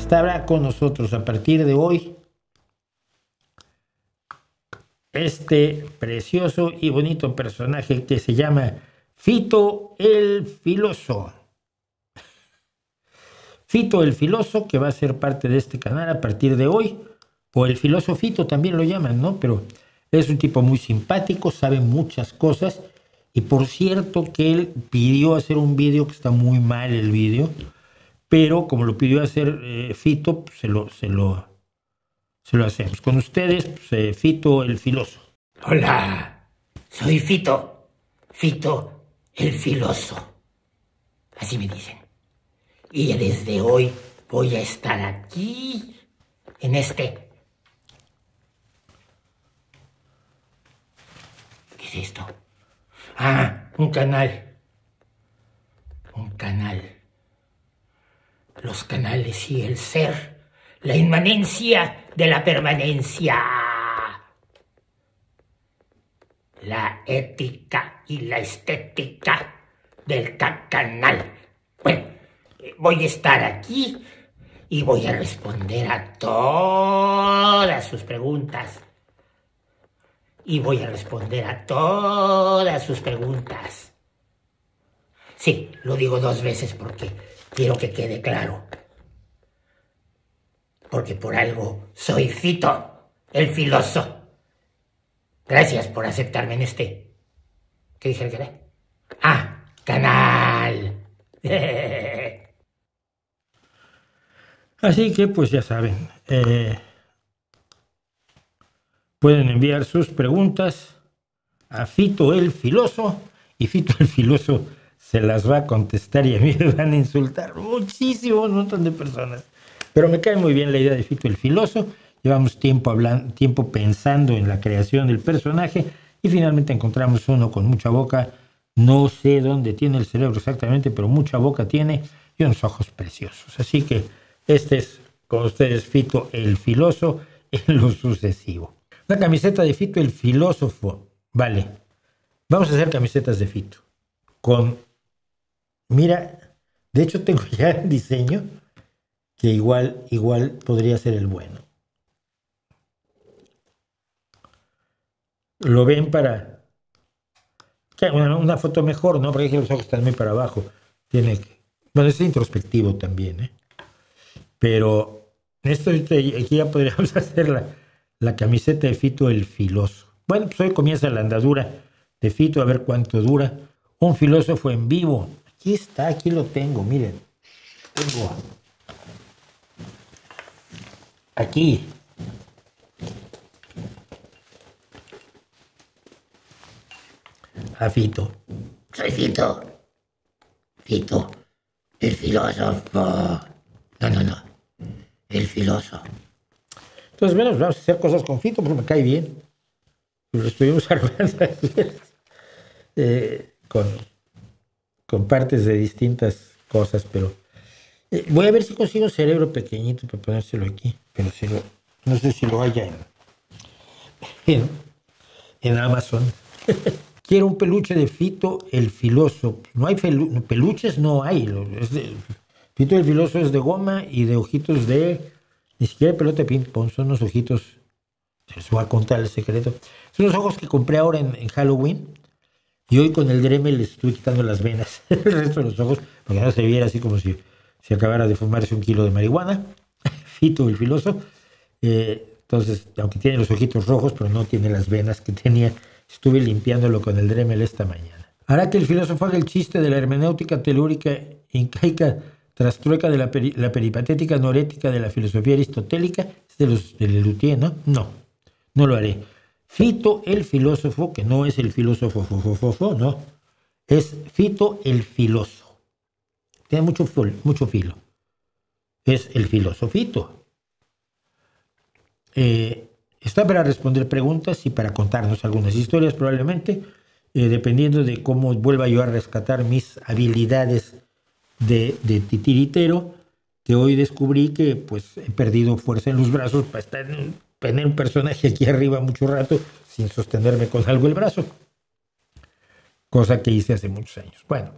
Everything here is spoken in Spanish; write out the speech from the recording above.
estará con nosotros a partir de hoy este precioso y bonito personaje que se llama Fito el Filoso. Fito el Filoso, que va a ser parte de este canal a partir de hoy, o el Filoso Fito también lo llaman, ¿no? Pero es un tipo muy simpático, sabe muchas cosas, y por cierto que él pidió hacer un vídeo, que está muy mal el vídeo, pero como lo pidió hacer Fito, pues se lo hacemos. Con ustedes, pues, Fito el Filoso. Hola, soy Fito el Filoso. Así me dicen. Y desde hoy voy a estar aquí, en este... ¿Qué es esto? Ah, un canal. Un canal. Los canales y el ser. La inmanencia de la permanencia. La ética y la estética del canal. Bueno, voy a estar aquí y voy a responder a todas sus preguntas. Y voy a responder a todas sus preguntas. Sí, lo digo 2 veces porque quiero que quede claro. Porque por algo soy Fito el Filoso. Gracias por aceptarme en este... ¿Qué dije el canal? Ah, canal. Así que pues ya saben, pueden enviar sus preguntas a Fito el Filoso y Fito el Filoso se las va a contestar y a mí me van a insultar muchísimo, un montón de personas. Pero me cae muy bien la idea de Fito el Filoso. Llevamos tiempo pensando en la creación del personaje y finalmente encontramos uno con mucha boca. No sé dónde tiene el cerebro exactamente, pero mucha boca tiene y unos ojos preciosos. Así que este es con ustedes Fito el Filoso en lo sucesivo. Una camiseta de Fito el Filósofo. Vale, vamos a hacer camisetas de Fito. Mira, de hecho tengo ya el diseño que igual podría ser el bueno. Lo ven para una foto mejor, ¿no? Porque los ojos están muy para abajo. Bueno, es introspectivo también, ¿eh? Pero aquí ya podríamos hacer la camiseta de Fito el Filoso. Bueno, pues hoy comienza la andadura de Fito, a ver cuánto dura. Un filósofo en vivo. Aquí está, aquí lo tengo, miren. Tengo aquí. A Fito. Soy Fito el Filósofo. No. El Filoso. Entonces, bueno, vamos a hacer cosas con Fito porque me cae bien. Lo estuvimos armando con partes de distintas cosas, pero voy a ver si consigo un cerebro pequeñito para ponérselo aquí, pero no sé si lo haya en Amazon. Quiero un peluche de Fito el Filoso. No hay peluches, no hay. Fito el Filoso es de goma y de ojitos ni siquiera de pelota de ping-pong, son unos ojitos. Se les voy a contar el secreto. Son los ojos que compré ahora en Halloween. Y hoy con el Dremel les estuve quitando las venas, el resto de los ojos, para que no se viera así como si acabara de fumarse 1 kilo de marihuana. Fito el Filoso. Entonces, aunque tiene los ojitos rojos, pero no tiene las venas que tenía. Estuve limpiándolo con el Dremel esta mañana. Hará que el filósofo haga el chiste de la hermenéutica telúrica incaica trastrueca de la peripatética norética de la filosofía aristotélica. Es de Lelutier, ¿no? No lo haré. Fito el Filósofo, que no es el filósofo, no. Es Fito el Filoso. Tiene mucho filo. Es el filosofito. Está para responder preguntas y para contarnos algunas historias probablemente, dependiendo de cómo vuelva yo a rescatar mis habilidades de titiritero, que hoy descubrí que pues he perdido fuerza en los brazos para tener un personaje aquí arriba mucho rato sin sostenerme con algo el brazo, cosa que hice hace muchos años. Bueno,